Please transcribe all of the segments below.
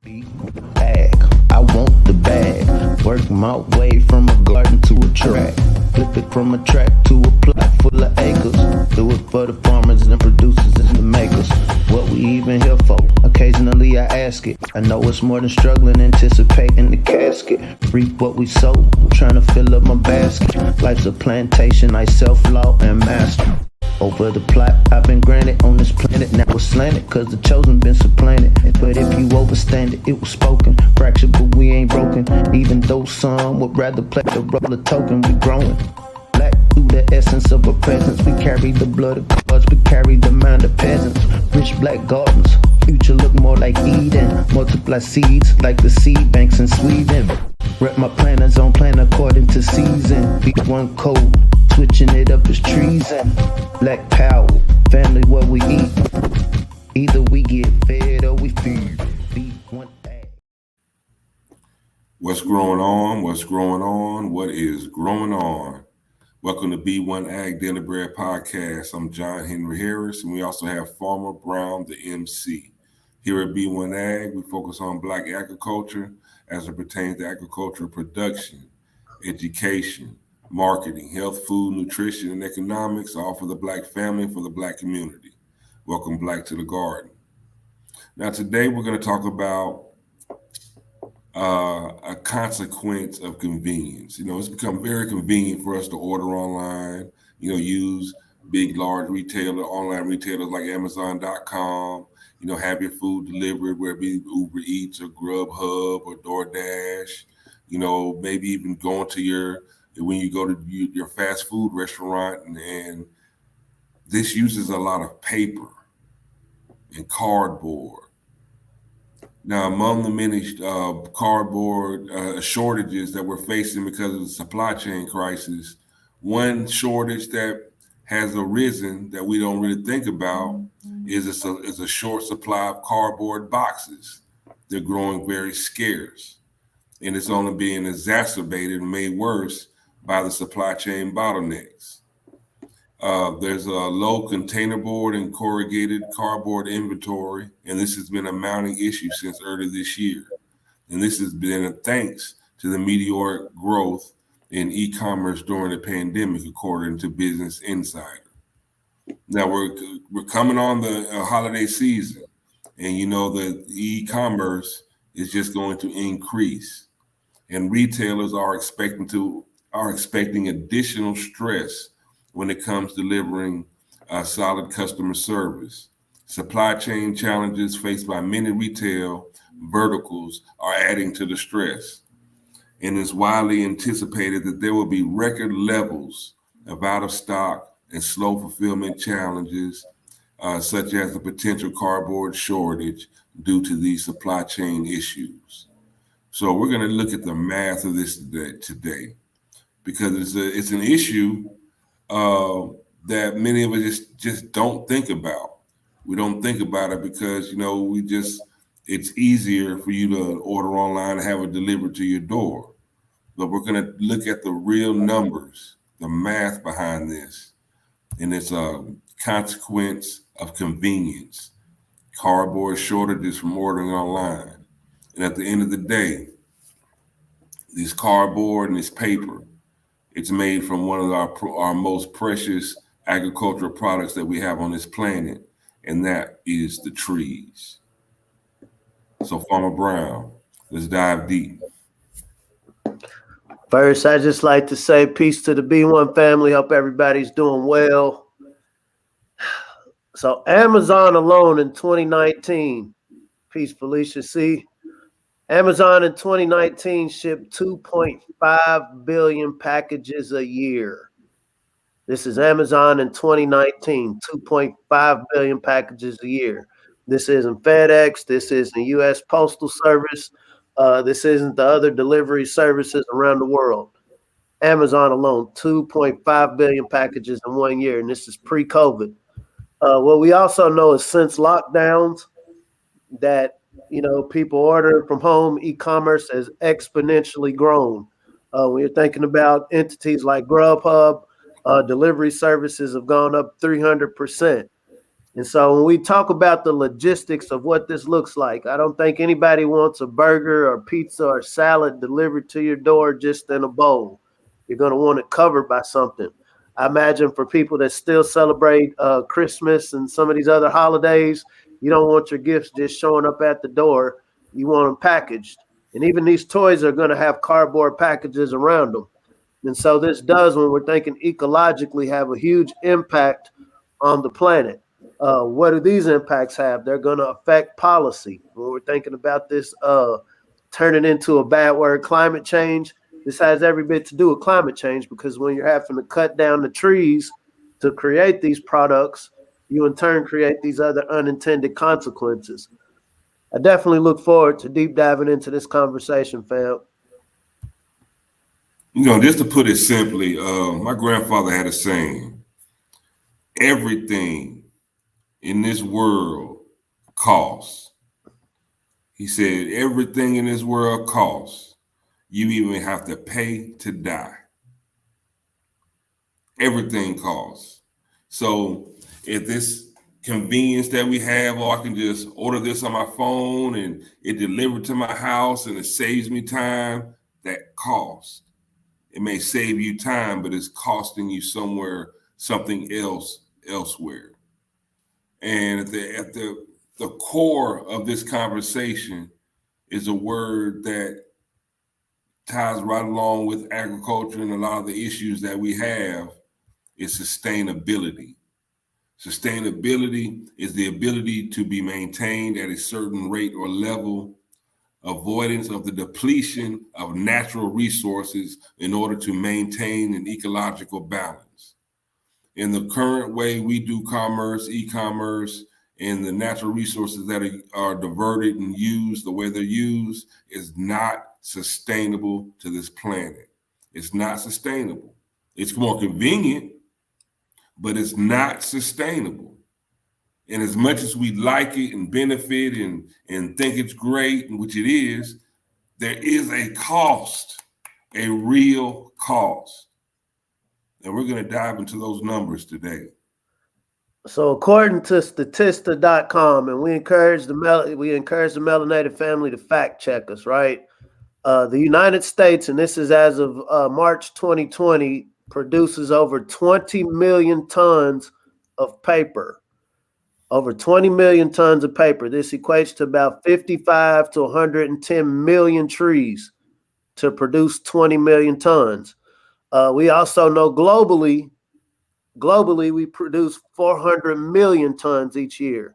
Bag, I want the bag. Work my way from a garden to a track. Flip it from a track to a plot full of acres. Do it for the farmers and the producers and the makers. What we even here for? Occasionally I ask it. I know it's more than struggling, anticipating the casket. Reap what we sow, I'm trying to fill up my basket. Life's a plantation, I self-law and master. Over the plot I've been granted on this planet. Now it's slanted, cause the chosen been supplanted. But if you overstand it, it was spoken. Fractured, but we ain't broken. Even though some would rather play the role of token, we growing. Black through the essence of our presence. We carry the blood of gods, we carry the mind of peasants. Rich black gardens, future look more like Eden. Multiply seeds like the seed banks in Sweden. Rep my planners on plan according to season. Be one code, switching it up is treason. Black power, family what we eat. Either we get fed or we feed. Be one thing. What's growing on? What's growing on? What is growing on? Welcome to B1 Ag Daily Bread Podcast. I'm John Henry Harris, and we also have Farmer Brown, the MC. Here at B1 Ag, we focus on Black agriculture as it pertains to agricultural production, education, marketing, health, food, nutrition, and economics, all for the Black family and for the Black community. Welcome Black to the garden. Now today we're going to talk about a consequence of convenience. It's become very convenient for us to order online, use big, large online retailers like Amazon.com, have your food delivered, whether it be Uber Eats or Grubhub or DoorDash, maybe even when you go to your fast food restaurant, and this uses a lot of paper and cardboard. Now, among the many cardboard shortages that we're facing because of the supply chain crisis, one shortage that has arisen that we don't really think about is a short supply of cardboard boxes. They're growing very scarce, and it's only being exacerbated and made worse by the supply chain bottlenecks. There's a low containerboard and corrugated cardboard inventory, and this has been a mounting issue since early this year. And this has been thanks to the meteoric growth in e-commerce during the pandemic, according to Business Insider. Now we're coming on the holiday season, and the e-commerce is just going to increase, and retailers are expecting additional stress when it comes to delivering solid customer service. Supply chain challenges faced by many retail verticals are adding to the stress. And it's widely anticipated that there will be record levels of out of stock and slow fulfillment challenges, such as the potential cardboard shortage due to these supply chain issues. So we're going to look at the math of this today, because it's an issue that many of us just don't think about. We don't think about it because, it's easier for you to order online and have it delivered to your door. But we're going to look at the real numbers, the math behind this, and it's a consequence of convenience, cardboard shortages from ordering online. And at the end of the day, this cardboard and this paper, it's made from one of our most precious agricultural products that we have on this planet, and that is the trees. So, Farmer Brown, let's dive deep. First, I just like to say peace to the B1 family. Hope everybody's doing well. So, Amazon alone in 2019, peace, Felicia C. Amazon in 2019 shipped 2.5 billion packages a year. This is Amazon in 2019, 2.5 billion packages a year. This isn't FedEx. This isn't U.S. Postal Service. This isn't the other delivery services around the world. Amazon alone, 2.5 billion packages in 1 year, and this is pre-COVID. What we also know is since lockdowns that people ordering from home, e-commerce has exponentially grown. When you're thinking about entities like Grubhub, delivery services have gone up 300%. And so when we talk about the logistics of what this looks like, I don't think anybody wants a burger or pizza or salad delivered to your door just in a bowl. You're going to want it covered by something. I imagine for people that still celebrate Christmas and some of these other holidays, you don't want your gifts just showing up at the door. You want them packaged. And even these toys are going to have cardboard packages around them. And so this does, when we're thinking ecologically, have a huge impact on the planet. What do these impacts have? They're going to affect policy. When we're thinking about this turning into a bad word, climate change, this has every bit to do with climate change, because when you're having to cut down the trees to create these products, you in turn create these other unintended consequences. I definitely look forward to deep diving into this conversation, fam. Just to put it simply, my grandfather had a saying: everything in this world costs. He said, everything in this world costs. You even have to pay to die. Everything costs. So if this convenience that we have, or I can just order this on my phone and it delivered to my house and it saves me time, that costs. It may save you time, but it's costing you something else elsewhere. And at the core of this conversation is a word that ties right along with agriculture and a lot of the issues that we have, is sustainability. Sustainability is the ability to be maintained at a certain rate or level, avoidance of the depletion of natural resources in order to maintain an ecological balance. In the current way we do commerce, e-commerce, and the natural resources that are diverted and used the way they're used is not sustainable to this planet. It's not sustainable. It's more convenient, but it's not sustainable. And as much as we like it and benefit and think it's great, which it is, there is a cost, a real cost. And we're going to dive into those numbers today. So according to Statista.com, and we encourage the melanated family to fact check us, right? The United States, and this is as of March 2020, produces over 20 million tons of paper. Over 20 million tons of paper. This equates to about 55 to 110 million trees to produce 20 million tons. We also know globally we produce 400 million tons each year.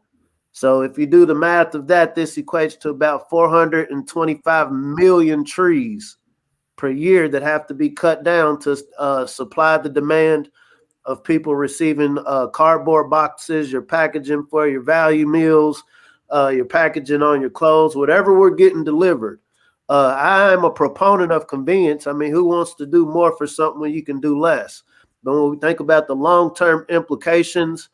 So if you do the math of that, this equates to about 425 million trees per year that have to be cut down to supply the demand of people receiving cardboard boxes, your packaging for your value meals, your packaging on your clothes, whatever we're getting delivered. I'm a proponent of convenience. I mean, who wants to do more for something when you can do less? But when we think about the long-term implications,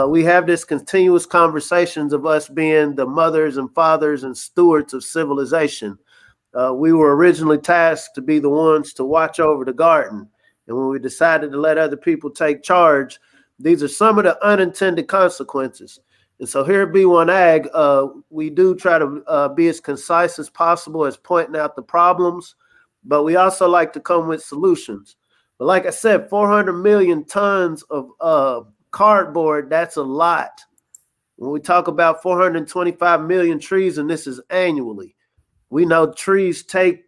we have this continuous conversations of us being the mothers and fathers and stewards of civilization. We were originally tasked to be the ones to watch over the garden. And when we decided to let other people take charge, these are some of the unintended consequences. And so here at B1 Ag, we do try to be as concise as possible as pointing out the problems, but we also like to come with solutions. But like I said, 400 million tons of cardboard, that's a lot. When we talk about 425 million trees, and this is annually, we know trees take,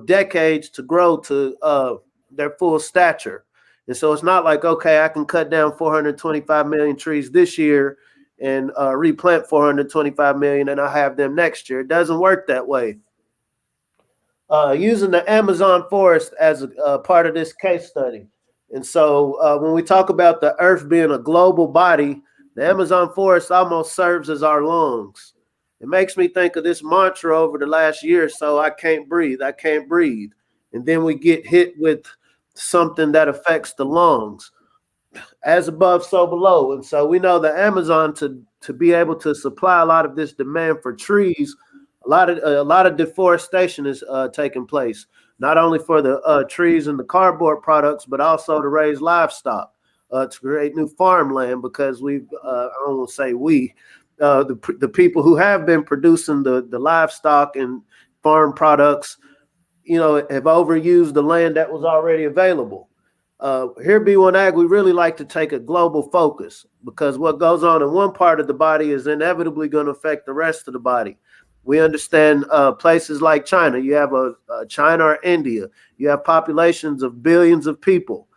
decades to grow to their full stature. And so it's not like, okay, I can cut down 425 million trees this year and replant 425 million and I'll have them next year. It doesn't work that way. Using the Amazon forest as a part of this case study. And so when we talk about the earth being a global body, the Amazon forest almost serves as our lungs. It makes me think of this mantra over the last year or so: I can't breathe, I can't breathe. And then we get hit with something that affects the lungs. As above, so below. And so we know the Amazon, to be able to supply a lot of this demand for trees, a lot of deforestation is taking place, not only for the trees and the cardboard products, but also to raise livestock. to create new farmland because we've, I don't want to say we, the people who have been producing the livestock and farm products, have overused the land that was already available. Here at B1 Ag, we really like to take a global focus because what goes on in one part of the body is inevitably going to affect the rest of the body. We understand places like China. You have China or India. You have populations of billions of people.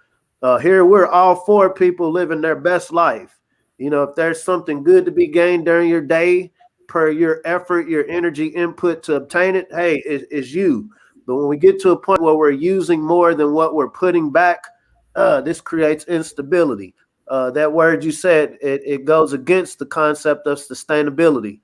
Here, we're all for people living their best life. If there's something good to be gained during your day per your effort, your energy input to obtain it, hey, it's you. But when we get to a point where we're using more than what we're putting back, this creates instability. That word you said, it goes against the concept of sustainability.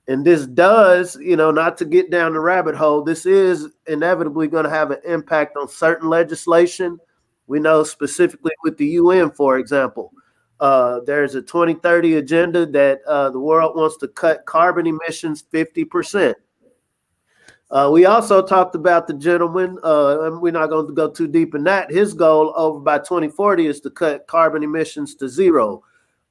And this does, not to get down the rabbit hole, this is inevitably going to have an impact on certain legislation. We know specifically with the UN, for example, there's a 2030 agenda that the world wants to cut carbon emissions 50%. We also talked about the gentleman, and we're not going to go too deep in that. His goal over by 2040 is to cut carbon emissions to zero.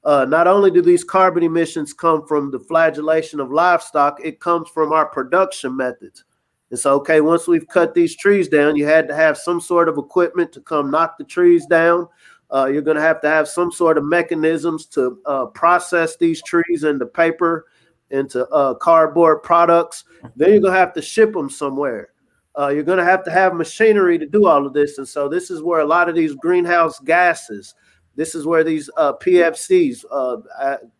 Not only do these carbon emissions come from the flagellation of livestock, it comes from our production methods. It's okay, once we've cut these trees down, you had to have some sort of equipment to come knock the trees down. You're going to have some sort of mechanisms to process these trees into paper, into cardboard products. Then you're going to have to ship them somewhere. You're going to have machinery to do all of this. And so this is where a lot of these greenhouse gases, this is where these PFCs,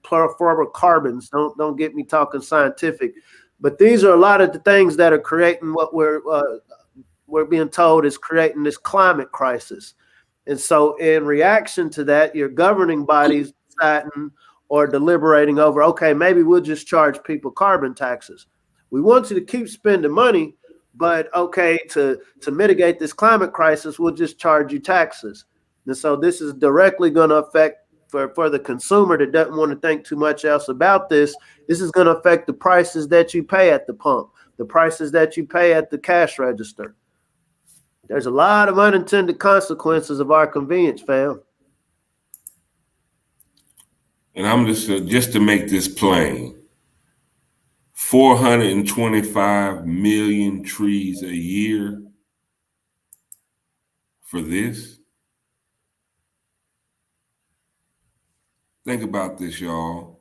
chlorofluorocarbons, don't get me talking scientific, but these are a lot of the things that are creating what we're being told is creating this climate crisis. And so in reaction to that, your governing bodies deciding or deliberating over, okay, maybe we'll just charge people carbon taxes. We want you to keep spending money, but okay, to mitigate this climate crisis, we'll just charge you taxes. And so this is directly going to affect, for the consumer that doesn't want to think too much else about this, this is going to affect the prices that you pay at the pump, the prices that you pay at the cash register. There's a lot of unintended consequences of our convenience, fam. And I'm just to make this plain, 425 million trees a year for this. Think about this, y'all.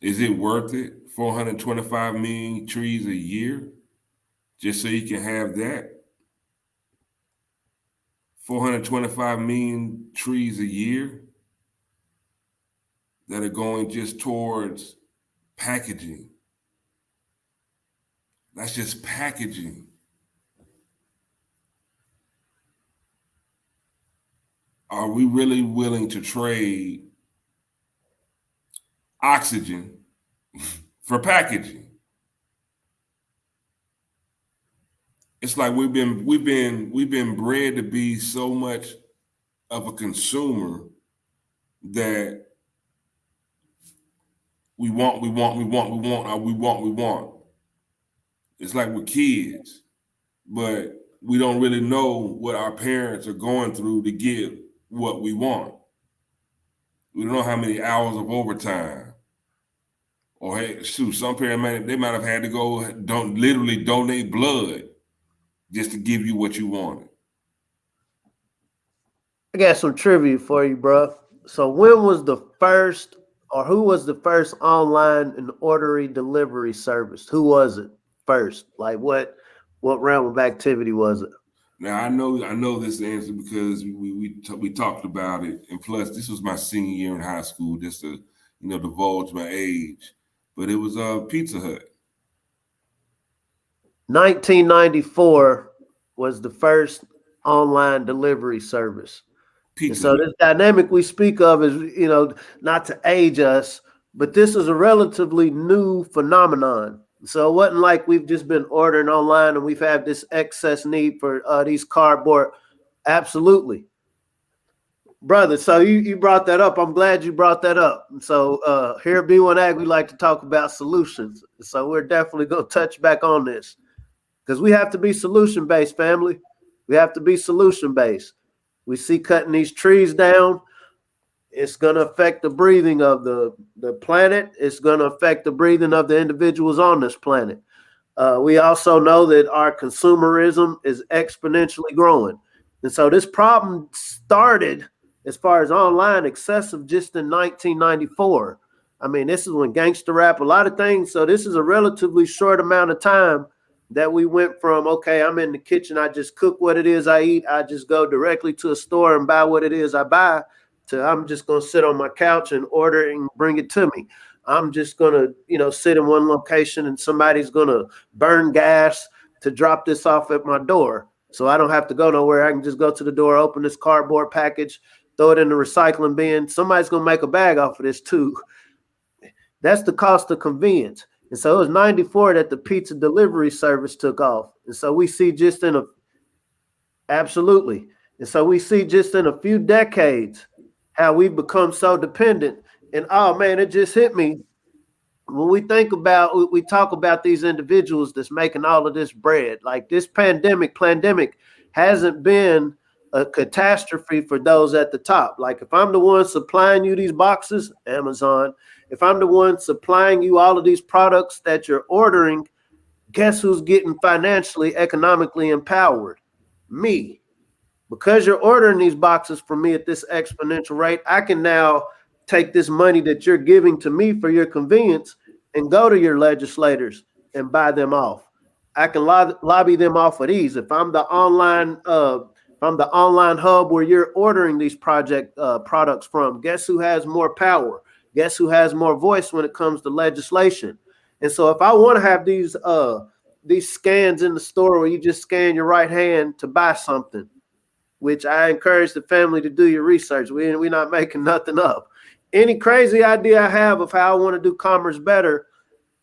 Is it worth it? 425 million trees a year just so you can have that? 425 million trees a year that are going just towards packaging. That's just packaging. Are we really willing to trade oxygen for packaging? It's like we've been bred to be so much of a consumer that we want. It's like we're kids, but we don't really know what our parents are going through to get what we want. We don't know how many hours of overtime. Or hey, shoot, some parents might have had to go literally donate blood just to give you what you wanted. I got some trivia for you, bro. So when was the first, or who was the first online and order delivery service? Who was it first? Like what realm of activity was it? Now I know this answer because we talked about it, and plus this was my senior year in high school, just to divulge my age. But it was Pizza Hut. 1994 was the first online delivery service. And so this dynamic we speak of is, not to age us, but this is a relatively new phenomenon. So it wasn't like we've just been ordering online and we've had this excess need for these cardboard. Absolutely. Brother, so you brought that up. I'm glad you brought that up. So here at B1 Ag, we like to talk about solutions. So we're definitely going to touch back on this because we have to be solution-based, family. We have to be solution-based. We see cutting these trees down. It's going to affect the breathing of the planet. It's going to affect the breathing of the individuals on this planet. We also know that our consumerism is exponentially growing. And so this problem started, as far as online, excessive just in 1994. I mean, this is when gangster rap, a lot of things. So this is a relatively short amount of time that we went from, okay, I'm in the kitchen, I just cook what it is I eat, I just go directly to a store and buy what it is I buy, to I'm just going to sit on my couch and order and bring it to me. I'm just going to, sit in one location and somebody's going to burn gas to drop this off at my door. So I don't have to go nowhere. I can just go to the door, open this cardboard package, throw it in the recycling bin. Somebody's going to make a bag off of this too. That's the cost of convenience. And so it was 94 that the pizza delivery service took off. And so we see just in absolutely. And so we see just in a few decades how we've become so dependent. And oh man, it just hit me. When we talk about these individuals that's making all of this bread, like this pandemic hasn't been a catastrophe for those at the top. Like if I'm the one supplying you these boxes, Amazon, if I'm the one supplying you all of these products that you're ordering, guess who's getting financially, economically empowered? Me. Because you're ordering these boxes from me at this exponential rate, I can now take this money that you're giving to me for your convenience and go to your legislators and buy them off. I can lobby them off of these. If I'm the online hub where you're ordering these products from, guess who has more power? Guess who has more voice when it comes to legislation? And so if I want to have these scans in the store where you just scan your right hand to buy something, which I encourage the family to do your research. We're not making nothing up. Any crazy idea I have of how I want to do commerce better,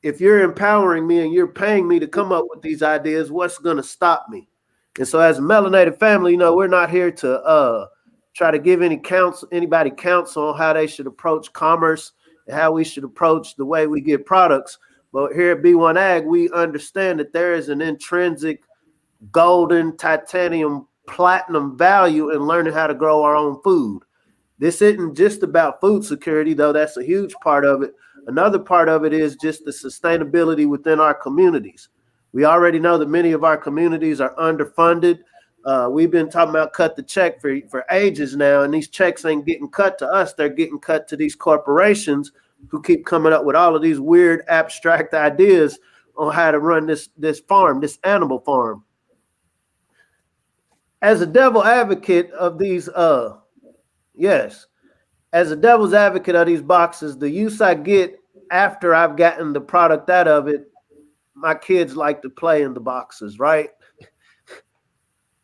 if you're empowering me and you're paying me to come up with these ideas, what's going to stop me? And so as a melanated family, we're not here to try to give anybody counsel on how they should approach commerce and how we should approach the way we get products. But here at B1 Ag, we understand that there is an intrinsic golden, titanium, platinum value in learning how to grow our own food. This isn't just about food security, though that's a huge part of it. Another part of it is just the sustainability within our communities. We already know that many of our communities are underfunded. We've been talking about cut the check for ages now, and these checks ain't getting cut to us. They're getting cut to these corporations who keep coming up with all of these weird abstract ideas on how to run this farm, this animal farm. As a devil advocate of these, as a devil's advocate of these boxes, the use I get after I've gotten the product out of it, my kids like to play in the boxes, right?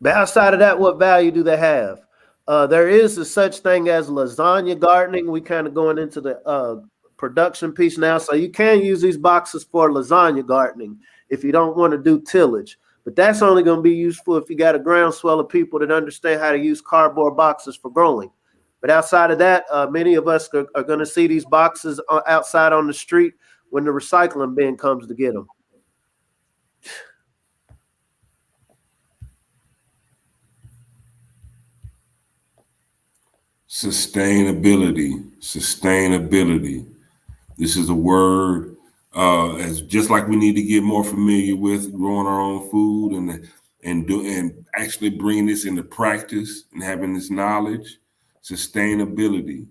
But outside of that, what value do they have? There is a such thing as lasagna gardening. We kind of going into the production piece now. So you can use these boxes for lasagna gardening if you don't want to do tillage. But that's only going to be useful if you got a groundswell of people that understand how to use cardboard boxes for growing. But outside of that, many of us are going to see these boxes outside on the street when the recycling bin comes to get them. Sustainability. This is a word as just like we need to get more familiar with growing our own food and actually bringing this into practice and having this knowledge. Sustainability,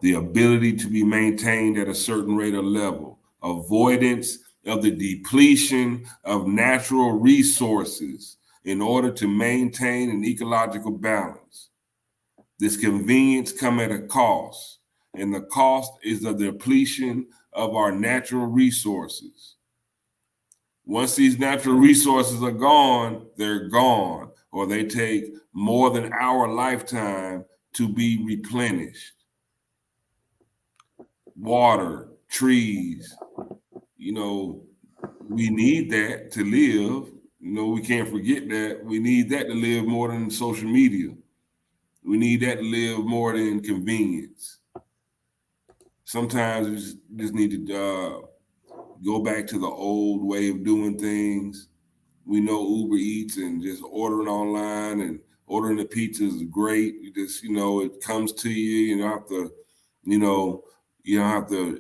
the ability to be maintained at a certain rate or level, avoidance of the depletion of natural resources in order to maintain an ecological balance. This convenience come at a cost, and the cost is the depletion of our natural resources. Once these natural resources are gone, they're gone, or they take more than our lifetime to be replenished. Water, trees, we need that to live. We can't forget that. We need that to live more than social media. We need that to live more than convenience. Sometimes we just need to go back to the old way of doing things. We know Uber Eats and just ordering online Ordering the pizza is great. You just, it comes to you. You don't have to, you don't have to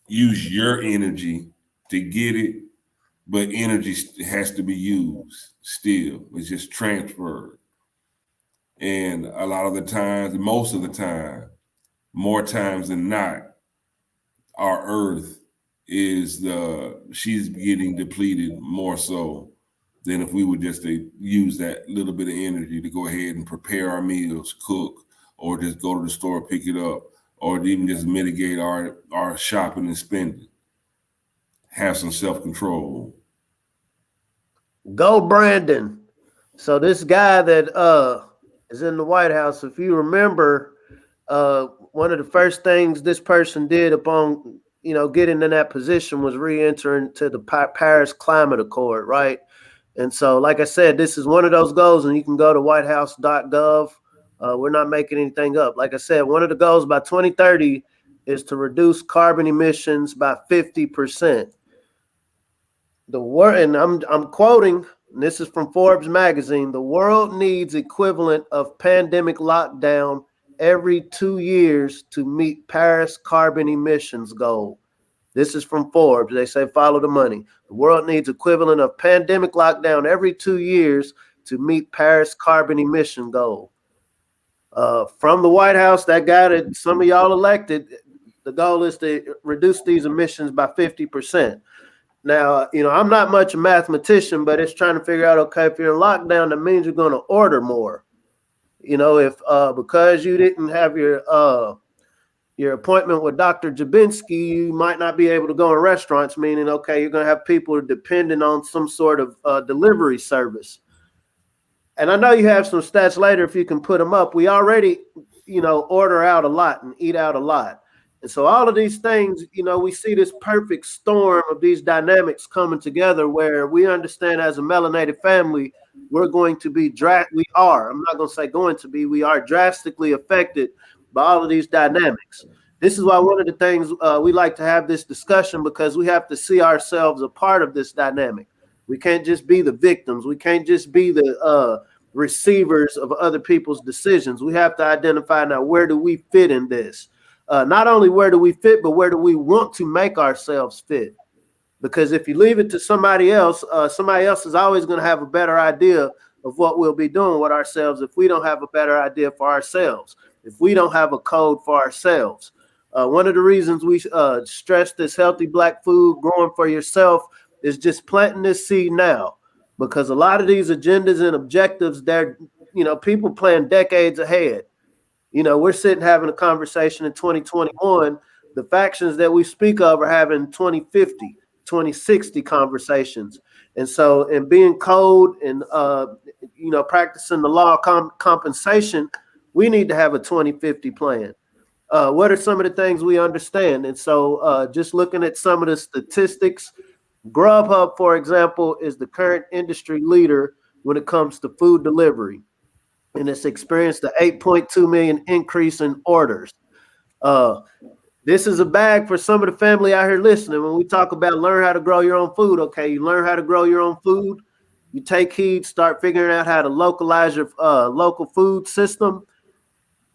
use your energy to get it, but energy has to be used still. It's just transferred. And a lot of the times, most of the time, more times than not, our earth she's getting depleted more so than if we would just use that little bit of energy to go ahead and prepare our meals, cook, or just go to the store, pick it up, or even just mitigate our shopping and spending. Have some self-control. Go Brandon. So this guy that is in the White House, if you remember, one of the first things this person did upon getting in that position was re-entering to the Paris Climate Accord, right? And so, like I said, this is one of those goals, and you can go to whitehouse.gov. We're not making anything up. Like I said, one of the goals by 2030 is to reduce carbon emissions by 50%. And I'm quoting, and this is from Forbes magazine, the world needs equivalent of pandemic lockdown every 2 years to meet Paris carbon emissions goal. This is from Forbes. They say follow the money. The world needs equivalent of pandemic lockdown every 2 years to meet Paris carbon emission goal. From the White House, that guy that some of y'all elected, the goal is to reduce these emissions by 50%. Now, I'm not much a mathematician, but it's trying to figure out, okay, if you're in lockdown, that means you're going to order more. If because you didn't have your appointment with Dr. Jabinski, you might not be able to go in restaurants, meaning, okay, you're going to have people dependent on some sort of delivery service. And I know you have some stats later if you can put them up. We already, order out a lot and eat out a lot. And so all of these things, we see this perfect storm of these dynamics coming together where we understand as a melanated family, we're going to be we are drastically affected by all of these dynamics. This is why one of the things we like to have this discussion, because we have to see ourselves a part of this dynamic. We can't just be the victims. We can't just be the receivers of other people's decisions. We have to identify now, where do we fit in this? Not only where do we fit, but where do we want to make ourselves fit? Because if you leave it to somebody else is always going to have a better idea of what we'll be doing with ourselves if we don't have a better idea for ourselves, if we don't have a code for ourselves. One of the reasons we stress this healthy Black food, growing for yourself, is just planting this seed now. Because a lot of these agendas and objectives, they're, people plan decades ahead. We're sitting having a conversation in 2021. The factions that we speak of are having 2050, 2060 conversations. And so, in being code and, practicing the law of compensation, we need to have a 2050 plan. What are some of the things we understand? And so just looking at some of the statistics, Grubhub, for example, is the current industry leader when it comes to food delivery. And it's experienced an 8.2 million increase in orders. This is a bag for some of the family out here listening. When we talk about learn how to grow your own food, okay, you learn how to grow your own food. You take heed, start figuring out how to localize your local food system.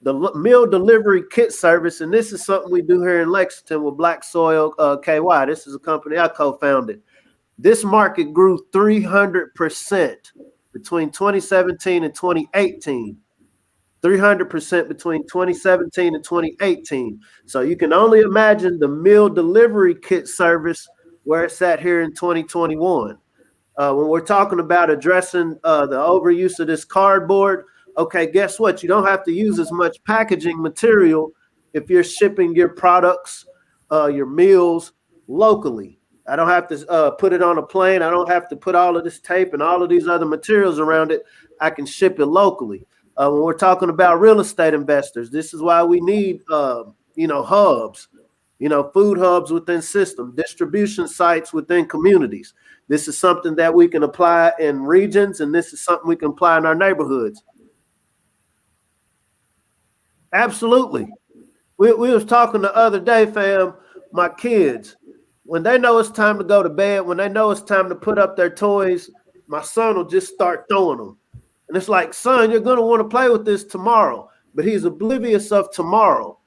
The meal delivery kit service, and this is something we do here in Lexington with Black Soil KY. This is a company I co-founded. This market grew 300% between 2017 and 2018. 300% between 2017 and 2018. So you can only imagine the meal delivery kit service where it's at here in 2021. When we're talking about addressing the overuse of this cardboard, okay, guess what? You don't have to use as much packaging material if you're shipping your products, your meals locally. I don't have to put it on a plane. I don't have to put all of this tape and all of these other materials around it. I can ship it locally. When we're talking about real estate investors, this is why we need, hubs, food hubs within system, distribution sites within communities. This is something that we can apply in regions, and this is something we can apply in our neighborhoods. Absolutely. We was talking the other day, fam, my kids, when they know it's time to go to bed, when they know it's time to put up their toys, my son will just start throwing them. And it's like, son, you're going to want to play with this tomorrow. But he's oblivious of tomorrow.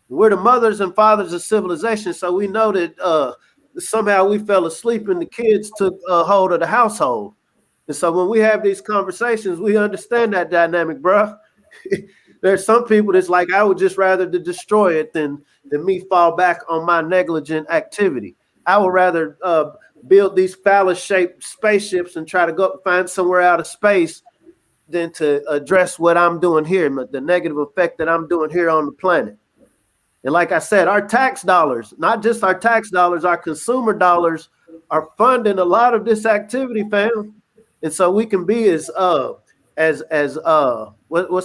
We're the mothers and fathers of civilization, so we know that somehow we fell asleep and the kids took hold of the household. And so when we have these conversations, we understand that dynamic, bro. There's some people that's like, I would just rather to destroy it than me fall back on my negligent activity. I would rather build these phallus-shaped spaceships and try to go find somewhere out of space than to address what I'm doing here, the negative effect that I'm doing here on the planet. And like I said, our tax dollars, not just our tax dollars, our consumer dollars are funding a lot of this activity, fam. And so we can be what's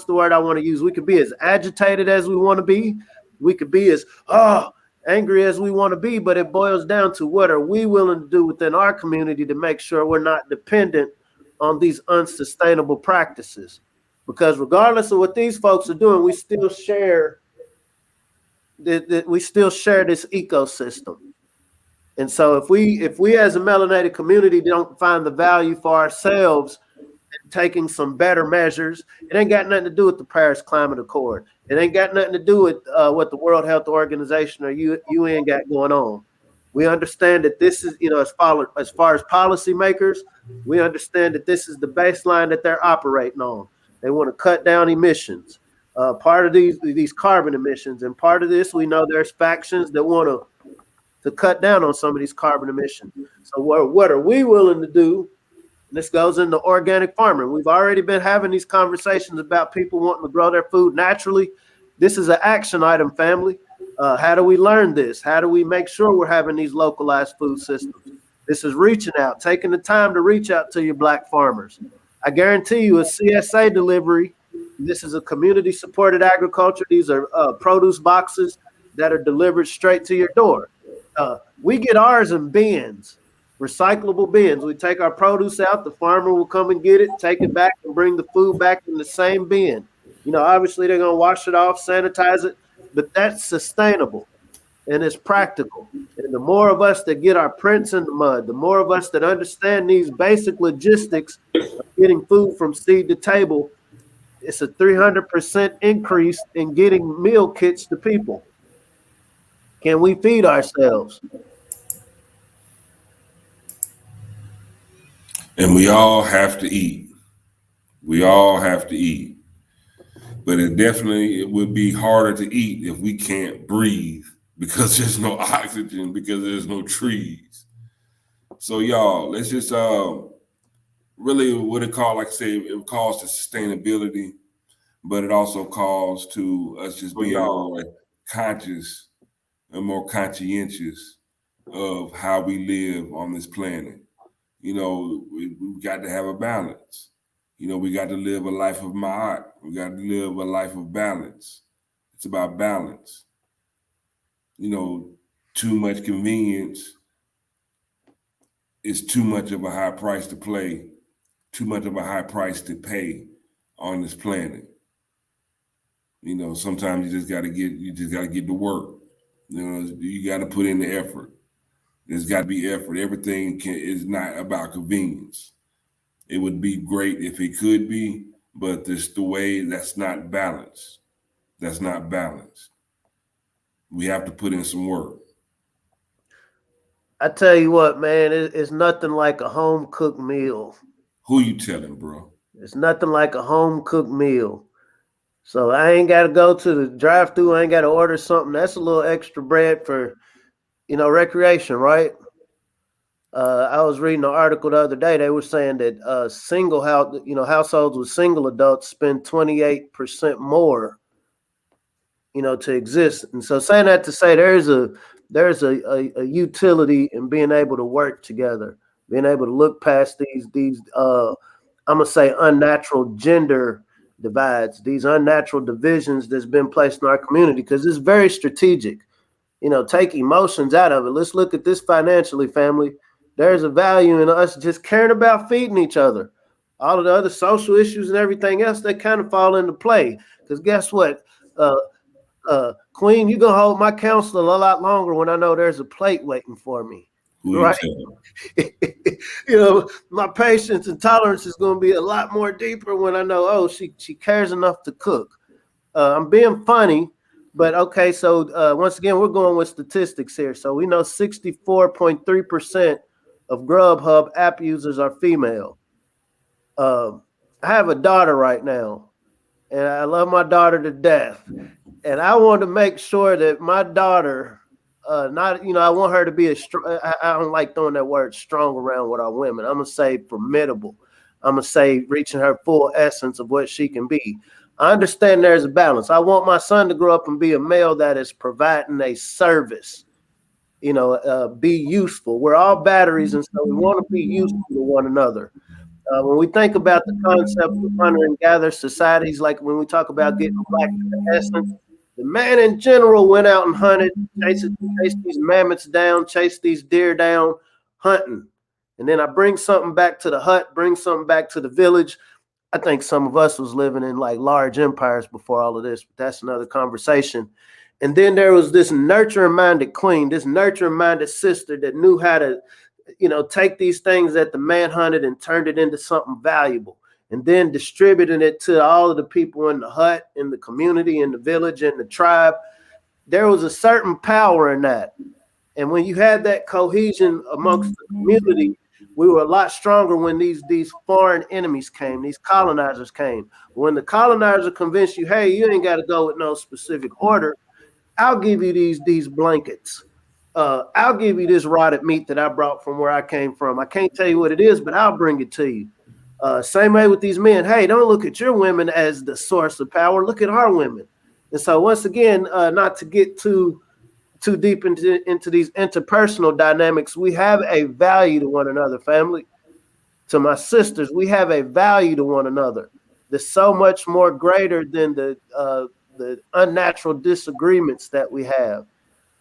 the word I want to use? We could be as agitated as we want to be. We could be as angry as we want to be, but it boils down to what are we willing to do within our community to make sure we're not dependent on these unsustainable practices. Because regardless of what these folks are doing, we still share this ecosystem. And so if we as a melanated community don't find the value for ourselves in taking some better measures, it ain't got nothing to do with the Paris Climate Accord. It ain't got nothing to do with what the World Health Organization or UN got going on. We understand that this is, as far as policymakers, we understand that this is the baseline that they're operating on. They want to cut down emissions, part of these carbon emissions. And part of this, we know there's factions that want to cut down on some of these carbon emissions. So what are we willing to do? And this goes into organic farming. We've already been having these conversations about people wanting to grow their food naturally. This is an action item, family. How do we learn this? How do we make sure we're having these localized food systems? This is reaching out, taking the time to reach out to your Black farmers. I guarantee you a CSA delivery. This is a community-supported agriculture. These are produce boxes that are delivered straight to your door. We get ours in bins, recyclable bins. We take our produce out, the farmer will come and get it, take it back, and bring the food back in the same bin. Obviously they're going to wash it off, sanitize it, but that's sustainable and it's practical. And the more of us that get our prints in the mud, the more of us that understand these basic logistics of getting food from seed to table, it's a 300% increase in getting meal kits to people. Can we feed ourselves? And we all have to eat. We all have to eat. But it would be harder to eat if we can't breathe because there's no oxygen, because there's no trees. So y'all, let's just really what it called, like I say, it calls to sustainability, but it also calls to us just being more conscious and more conscientious of how we live on this planet. We've got to have a balance. We got to live a life of ma'at. We got to live a life of balance. It's about balance. Too much convenience is too much of a high price to pay on this planet. Sometimes you just got to get to work. You got to put in the effort. There's got to be effort. Everything is not about convenience. It would be great if it could be, but that's not balanced. That's not balanced. We have to put in some work. I tell you what, man, it's nothing like a home cooked meal. Who you telling, bro? It's nothing like a home cooked meal. So I ain't got to go to the drive-thru. I ain't got to order something. That's a little extra bread for, recreation, right? I was reading an article the other day. They were saying that households with single adults spend 28% more, to exist. And so saying that to say there's a utility in being able to work together, being able to look past these I'm gonna say unnatural gender divides, these unnatural divisions that's been placed in our community, because it's very strategic. Take emotions out of it. Let's look at this financially, family. There's a value in us just caring about feeding each other. All of the other social issues and everything else, they kind of fall into play. Because guess what? Queen, you're going to hold my counsel a lot longer when I know there's a plate waiting for me. Who you right? tell? You know, my patience and tolerance is going to be a lot more deeper when I know, oh, she cares enough to cook. I'm being funny, but okay. So once again, we're going with statistics here. So we know 64.3% of Grubhub app users are female. I have a daughter right now, and I love my daughter to death. And I want to make sure that my daughter, not I want her to be I don't like throwing that word strong around with our women. I'm gonna say formidable. I'm gonna say reaching her full essence of what she can be. I understand there's a balance. I want my son to grow up and be a male that is providing a service. Be useful. We're all batteries, and so we want to be useful to one another. When we think about the concept of hunter and gatherer societies, like when we talk about getting back to the essence, the man in general went out and hunted, chased these mammoths down, chased these deer down, hunting. And then I bring something back to the hut, bring something back to the village. I think some of us was living in like large empires before all of this, but that's another conversation. And then there was this nurturing-minded queen, this nurturing-minded sister that knew how to take these things that the man hunted and turned it into something valuable, and then distributing it to all of the people in the hut, in the community, in the village, in the tribe. There was a certain power in that. And when you had that cohesion amongst the community, we were a lot stronger when these foreign enemies came, these colonizers came. When the colonizer convinced you, hey, you ain't got to go with no specific order. I'll give you these blankets. I'll give you this rotted meat that I brought from where I came from. I can't tell you what it is, but I'll bring it to you. Same way with these men. Hey, don't look at your women as the source of power. Look at our women. And so once again, not to get too deep into these interpersonal dynamics, we have a value to one another, family. To my sisters, we have a value to one another that's so much more greater than the unnatural disagreements that we have.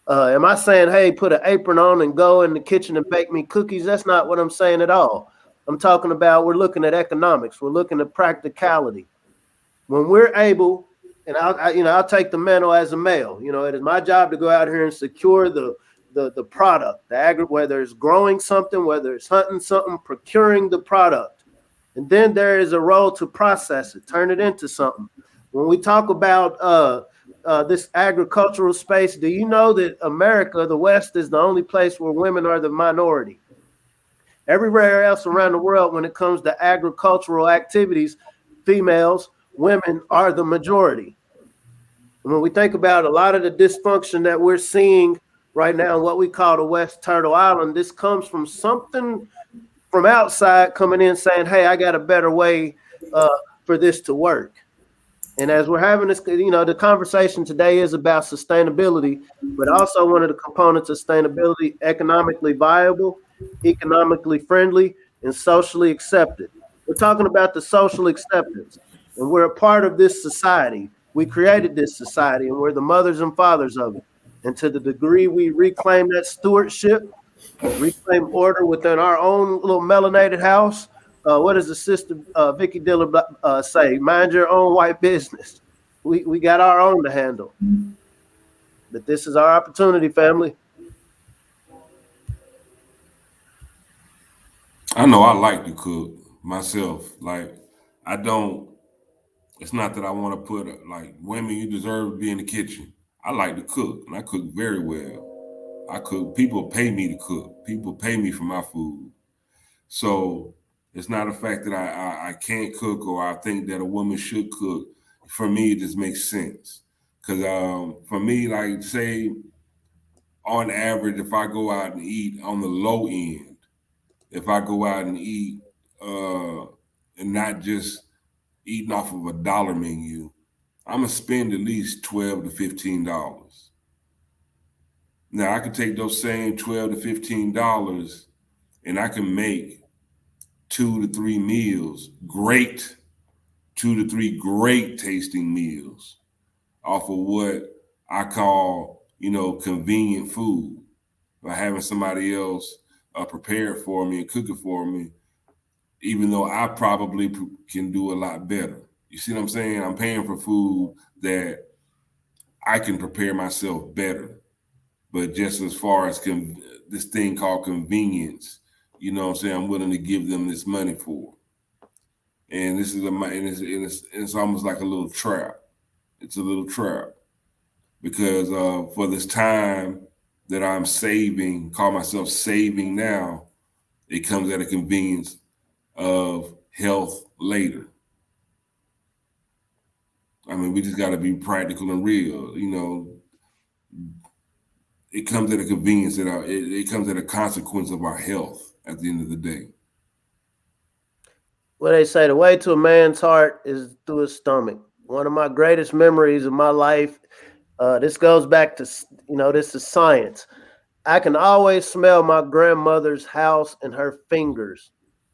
Am I saying, hey, put an apron on and go in the kitchen and bake me cookies? That's not what I'm saying at all. I'm talking about we're looking at economics. We're looking at practicality. When we're able, and I'll take the mantle as a male. It is my job to go out here and secure the product, whether it's growing something, whether it's hunting something, procuring the product. And then there is a role to process it, turn it into something. When we talk about this agricultural space, do you know that America, the West, is the only place where women are the minority? Everywhere else around the world, when it comes to agricultural activities, women are the majority. And when we think about a lot of the dysfunction that we're seeing right now in what we call the West Turtle Island, this comes from something from outside coming in saying, hey, I got a better way for this to work. And as we're having this, the conversation today is about sustainability, but also one of the components of sustainability, economically viable, economically friendly, and socially accepted. We're talking about the social acceptance, and we're a part of this society. We created this society, and we're the mothers and fathers of it. And to the degree we reclaim that stewardship, reclaim order within our own little melanated house, what does the sister Vicky Diller say? Mind your own white business. We got our own to handle. But this is our opportunity, family. I know I like to cook myself. Like, I don't, it's not that I want to put like women, you deserve to be in the kitchen. I like to cook, and I cook very well. I cook, people pay me to cook. People pay me for my food. So it's not a fact that I can't cook or I think that a woman should cook. For me, it just makes sense. Because for me, like, say, on average, if I go out and eat on the low end, if I go out and eat and not just eating off of a dollar menu, I'm gonna spend at least $12 to $15. Now I can take those same $12 to $15 and I can make 2 to 3 meals, 2 to 3 great tasting meals off of what I call, convenient food. By having somebody else prepare it for me and cook it for me, even though I probably can do a lot better. You see what I'm saying? I'm paying for food that I can prepare myself better. But just as far as this thing called convenience, you know what I'm saying, I'm willing to give them this money for. And this is it's almost like a little trap. It's a little trap because for this time that I'm saving, call myself saving now, it comes at a convenience of health later. I mean, we just got to be practical and real. You know, it comes at a convenience that it comes at a consequence of our health at the end of the day. What they say, the way to a man's heart is through his stomach. One of my greatest memories of my life, this goes back to, this is science. I can always smell my grandmother's house and her fingers.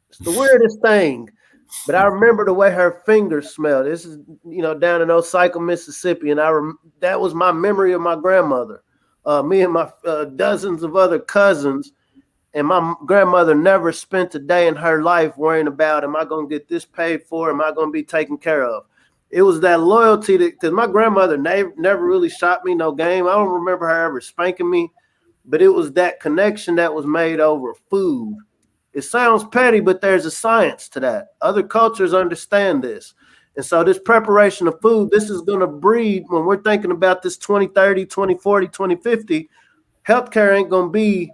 It's the weirdest thing, but I remember the way her fingers smelled. This is, down in Osyka, Mississippi, and that was my memory of my grandmother. Me and my dozens of other cousins, and my grandmother never spent a day in her life worrying about, am I going to get this paid for? Am I going to be taken care of? It was that loyalty because my grandmother never really shot me no game. I don't remember her ever spanking me, but it was that connection that was made over food. It sounds petty, but there's a science to that. Other cultures understand this. And so this preparation of food, this is going to breed, when we're thinking about this 2030, 2040, 2050, healthcare ain't going to be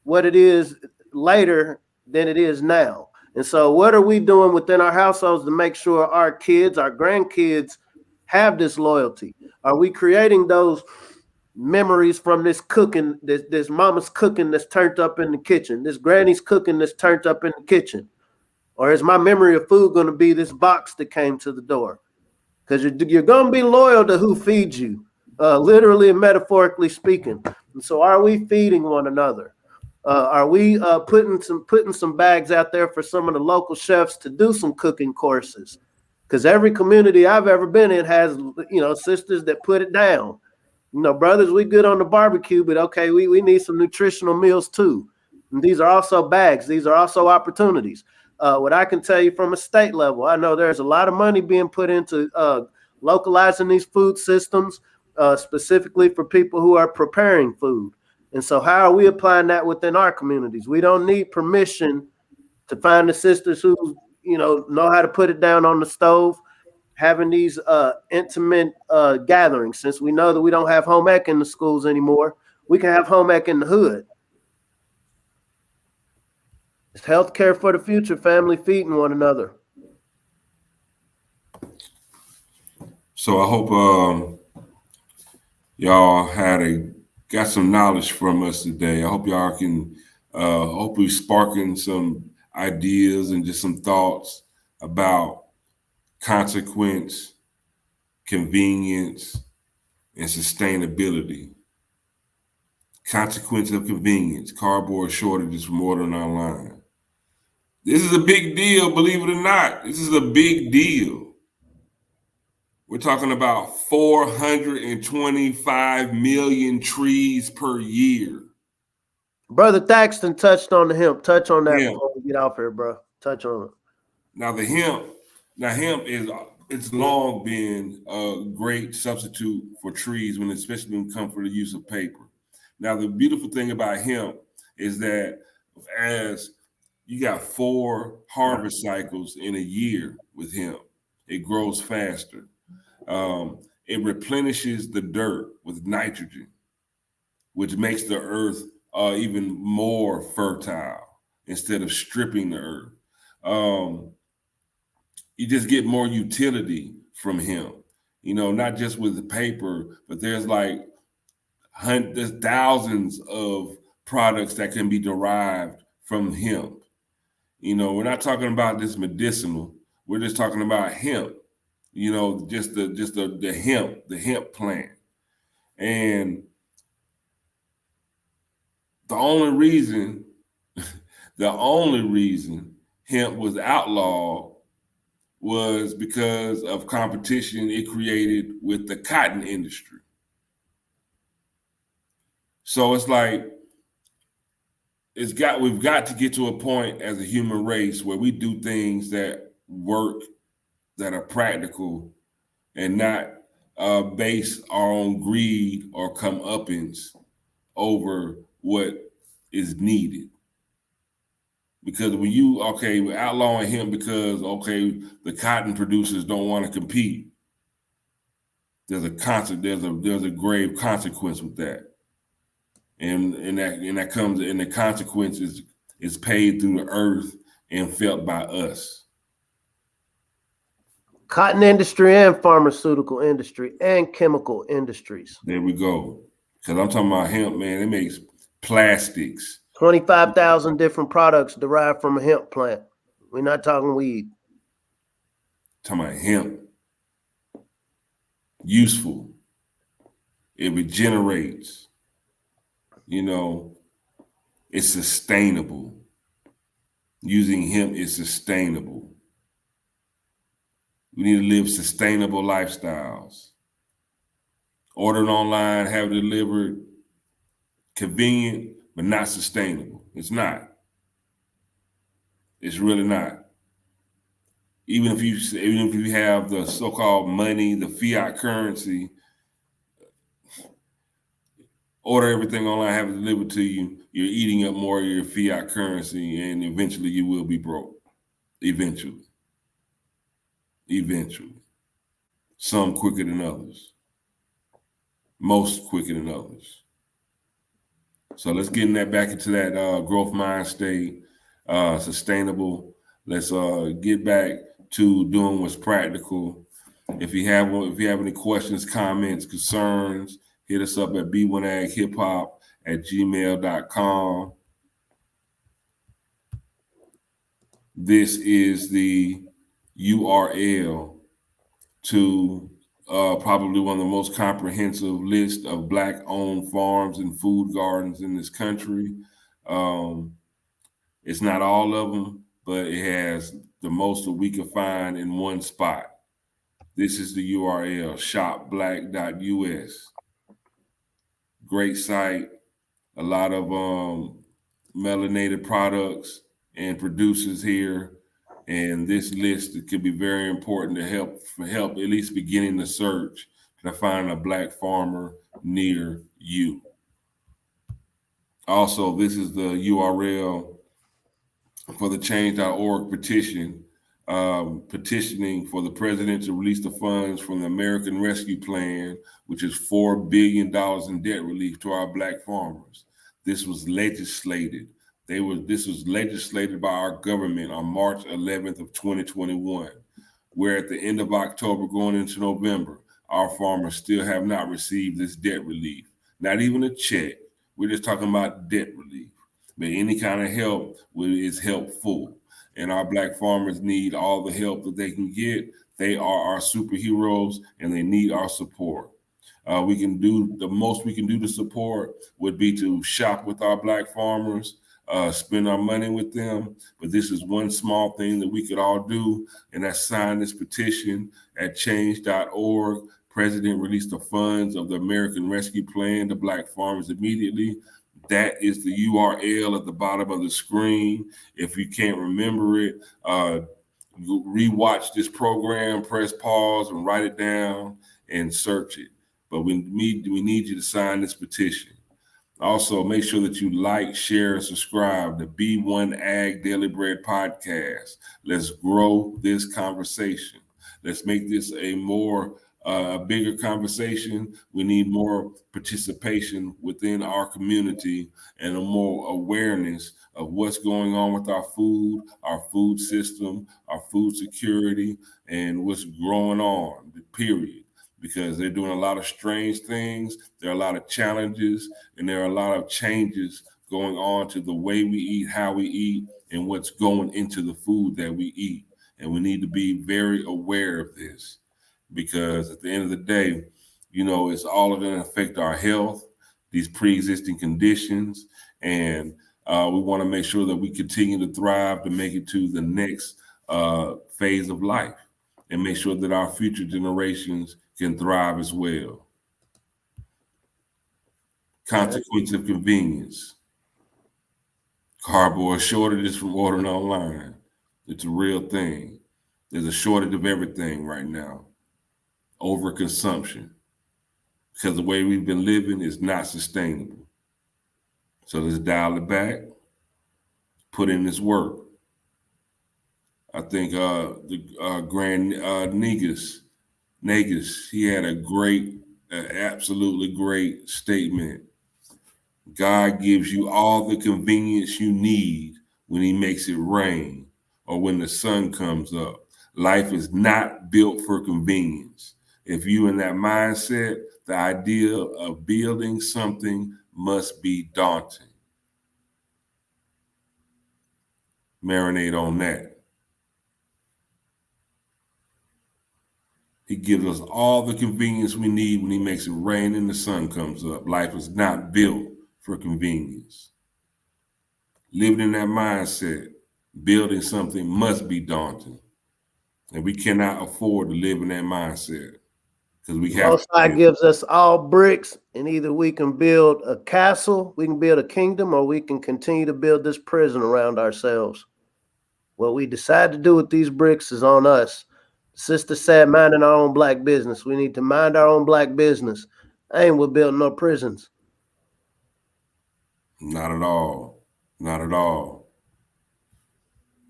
what it is later than it is now. And so what are we doing within our households to make sure our kids, our grandkids have this loyalty? Are we creating those memories from this cooking, this mama's cooking that's turned up in the kitchen, this granny's cooking that's turned up in the kitchen? Or is my memory of food going to be this box that came to the door? Because you're going to be loyal to who feeds you, literally and metaphorically speaking. And so are we feeding one another? Are we putting some bags out there for some of the local chefs to do some cooking courses? Because every community I've ever been in has, sisters that put it down. Brothers, we good on the barbecue, but okay, we need some nutritional meals too. And these are also bags. These are also opportunities. What I can tell you from a state level, I know there's a lot of money being put into localizing these food systems, specifically for people who are preparing food. And so how are we applying that within our communities? We don't need permission to find the sisters who, know how to put it down on the stove, having these intimate gatherings. Since we know that we don't have home ec in the schools anymore, we can have home ec in the hood. It's healthcare for the future, family feeding one another. So I hope y'all got some knowledge from us today. I hope y'all can hopefully sparking some ideas and just some thoughts about consequence, convenience, and sustainability. Consequence of convenience, cardboard shortages from ordering online. This is a big deal, believe it or not. This is a big deal. We're talking about 425 million trees per year. Brother Thaxton touched on the hemp. Touch on that before we get off here, bro. Touch on it. Now hemp it's long been a great substitute for trees especially when it comes for the use of paper. Now, the beautiful thing about hemp is that as you got 4 harvest cycles in a year with hemp, it grows faster. It replenishes the dirt with nitrogen, which makes the earth even more fertile instead of stripping the earth. You just get more utility from hemp, not just with the paper, but there's thousands of products that can be derived from hemp. We're not talking about this medicinal. We're just talking about hemp. Just the hemp plant. And the only reason hemp was outlawed was because of competition it created with the cotton industry. So it's like we've got to get to a point as a human race where we do things that work, that are practical, and not base our own greed or comeuppance over what is needed. Because when you, we're outlawing hemp because, the cotton producers don't want to compete. There's a grave consequence with that. And the consequence is paid through the earth and felt by us. Cotton industry and pharmaceutical industry and chemical industries. There we go. Because I'm talking about hemp, man. It makes plastics. 25,000 different products derived from a hemp plant. We're not talking weed. Talking about hemp. Useful. It regenerates. It's sustainable. Using hemp is sustainable. We need to live sustainable lifestyles. Ordering online, have it delivered, convenient, but not sustainable. It's not. It's really not. Even if you have the so-called money, the fiat currency, order everything online, have it delivered to you, you're eating up more of your fiat currency, and eventually you will be broke. Eventually. Some quicker than others. Most quicker than others. So let's get back into that growth mind state, sustainable. Let's get back to doing what's practical. If you have any questions, comments, concerns, hit us up at b1aghiphop@gmail.com. This is the URL to probably one of the most comprehensive list of Black-owned farms and food gardens in this country. It's not all of them, but it has the most that we can find in one spot. This is the URL, shopblack.us. Great site, a lot of melanated products and producers here. And this list could be very important to help at least beginning the search to find a Black farmer near you. Also, this is the URL for the change.org petition, petitioning for the president to release the funds from the American Rescue Plan, which is $4 billion in debt relief to our Black farmers. This was legislated. This was legislated by our government on March 11th of 2021. We're at the end of October going into November. Our farmers still have not received this debt relief. Not even a check. We're just talking about debt relief. But any kind of help is helpful. And our Black farmers need all the help that they can get. They are our superheroes and they need our support. The most we can do to support would be to shop with our Black farmers, spend our money with them. But this is one small thing that we could all do, and that's sign this petition at change.org. President released the funds of the American Rescue Plan to Black farmers immediately. That is the URL at the bottom of the screen. If you can't remember it, rewatch this program, press pause and write it down and search it. But we need you to sign this petition. Also, make sure that you like, share, and subscribe to B1 Ag Daily Bread Podcast. Let's grow this conversation. Let's make this a bigger conversation. We need more participation within our community and a more awareness of what's going on with our food system, our food security, and what's going on, period. Because they're doing a lot of strange things. There are a lot of challenges, and there are a lot of changes going on to the way we eat, how we eat, and what's going into the food that we eat. And we need to be very aware of this, because at the end of the day, it's all going to affect our health, these pre-existing conditions, and we want to make sure that we continue to thrive to make it to the next phase of life and make sure that our future generations can thrive as well. Consequence of convenience. Cardboard shortages from ordering online. It's a real thing. There's a shortage of everything right now. Overconsumption. Because the way we've been living is not sustainable. So let's dial it back, put in this work. I think the Grand Negus, he had a great, absolutely great statement. God gives you all the convenience you need when he makes it rain or when the sun comes up. Life is not built for convenience. If you're in that mindset, the idea of building something must be daunting. Marinate on that. He gives us all the convenience we need when he makes it rain and the sun comes up. Life is not built for convenience. Living in that mindset, building something must be daunting. And we cannot afford to live in that mindset. Because we have Most High gives us all bricks, and either we can build a castle, we can build a kingdom, or we can continue to build this prison around ourselves. What we decide to do with these bricks is on us. Sister said, minding our own black business. We need to mind our own black business. I ain't with building no prisons. Not at all. Not at all.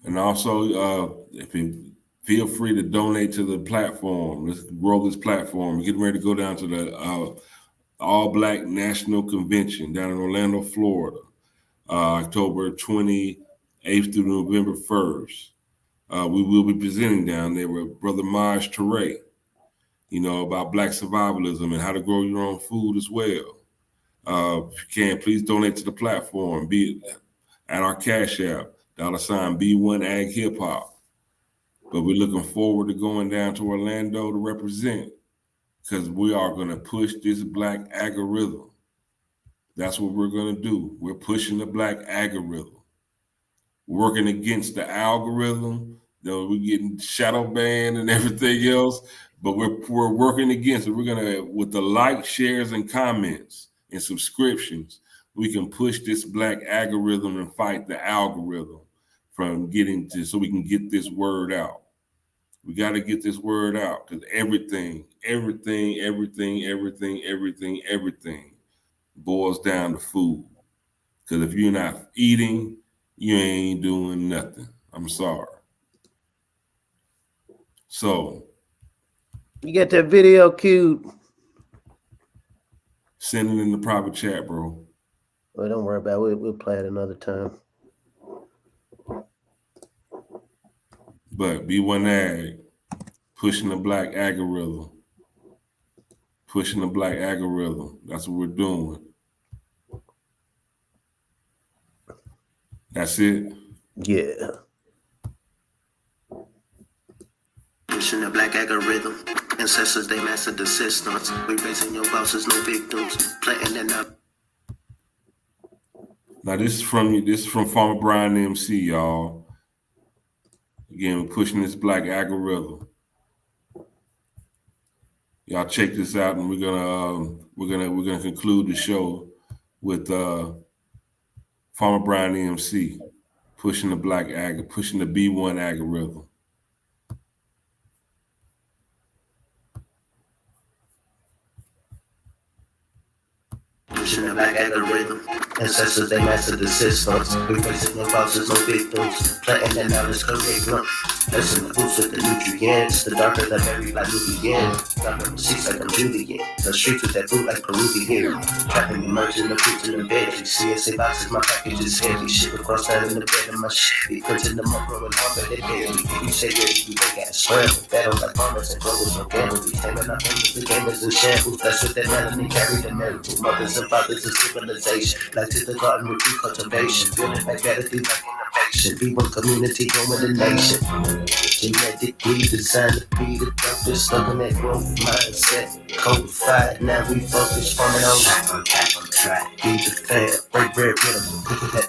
And also, if you feel free to donate to the platform. Let's grow this platform. We're getting ready to go down to the All Black National Convention down in Orlando, Florida, October 28th through November 1st. We will be presenting down there with Brother Maj Toure, about Black survivalism and how to grow your own food as well. If you can, please donate to the platform, be it at our Cash App, $ B1 Ag Hip Hop. But we're looking forward to going down to Orlando to represent, because we are going to push this Black algorithm. That's what we're going to do. We're pushing the Black algorithm. Working against the algorithm, we're getting shadow banned and everything else, but we're working against it. We're gonna, with the likes, shares, and comments and subscriptions, we can push this Black algorithm and fight the algorithm from so we can get this word out. We got to get this word out, because everything boils down to food. Because if you're not eating, you ain't doing nothing. I'm sorry. So, You get that video queued. Send it in the private chat, bro. Well, don't worry about it. We'll play it another time. But B1 Ag, pushing the Black algorithm. Pushing the Black algorithm. That's what we're doing. That's it. Yeah. Pushing the Black algorithm. Ancestors, they mastered the systems. We raising your bosses, no victims. Planting and up. Now this is from Farmer Brian MC, y'all. Again, we're pushing this Black algorithm. Y'all check this out, and we're gonna conclude the show with Farmer Brian MC, pushing the pushing the B1 algorithm. Pushing the Black algorithm. Ancestors, they mastered the systems. We raising your bosses, no victims. Planting and knowledge curriculum. Listen to boost with the nutrients. The darker the berry like Nubian. Darker the seeds like I'm Julian. The streets with that food like Peruvian. Trapping, emerging the fruits in the veggies. CSA boxes, my package is heavy. Ship across down in the bed of my shit. Printing them up, growing harder than dairy. You say ready, you ain't got swell. Battle like farmers and growers organically. Standing up homeless, the gamers and shambles. That's what that melanin carry the miracle. Mothers and fathers of civilization. Like to the garden with true cultivation. Building magnetically like innovation. Be one community, growing the nation. Genetically designed to be the purpose. Looking at growth mindset. Codified, now we focus farming on track. Be the fan, break bread with them. Look at that.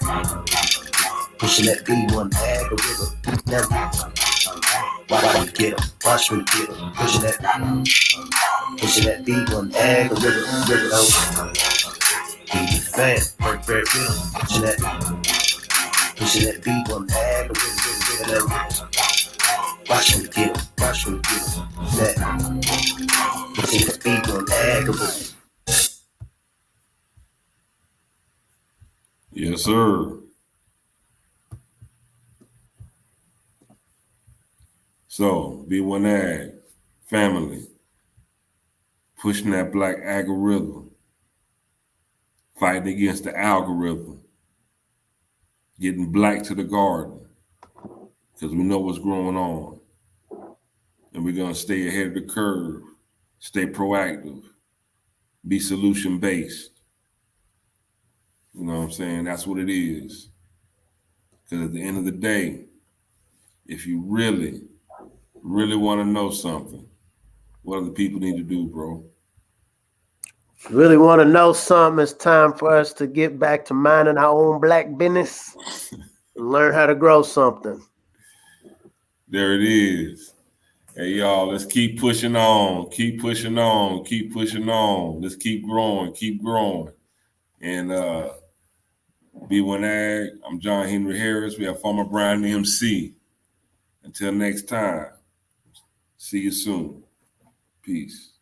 Pushing that B1 algorithm. Now why we get them? Watch me get them. Pushing that B1 algorithm. Be the fan, break bread with them. Pushing that B1 algorithm. Watch me get them. Watch me get them. Pushing that B1 algorithm. Yes, sir. So, B1 Ag, family, pushing that black algorithm, fighting against the algorithm, getting black to the garden, because we know what's going on. And we're going to stay ahead of the curve, stay proactive, be solution-based. You know what I'm saying? That's what it is. Because at the end of the day, if you really, really want to know something, what do the people need to do, bro? Really want to know something? It's time for us to get back to minding our own black business and learn how to grow something. There it is. Hey, y'all, let's keep pushing on, keep pushing on, keep pushing on. Let's keep growing, keep growing. And B1 Ag, I'm John Henry Harris. We have Farmer Brian MC. Until next time, see you soon. Peace.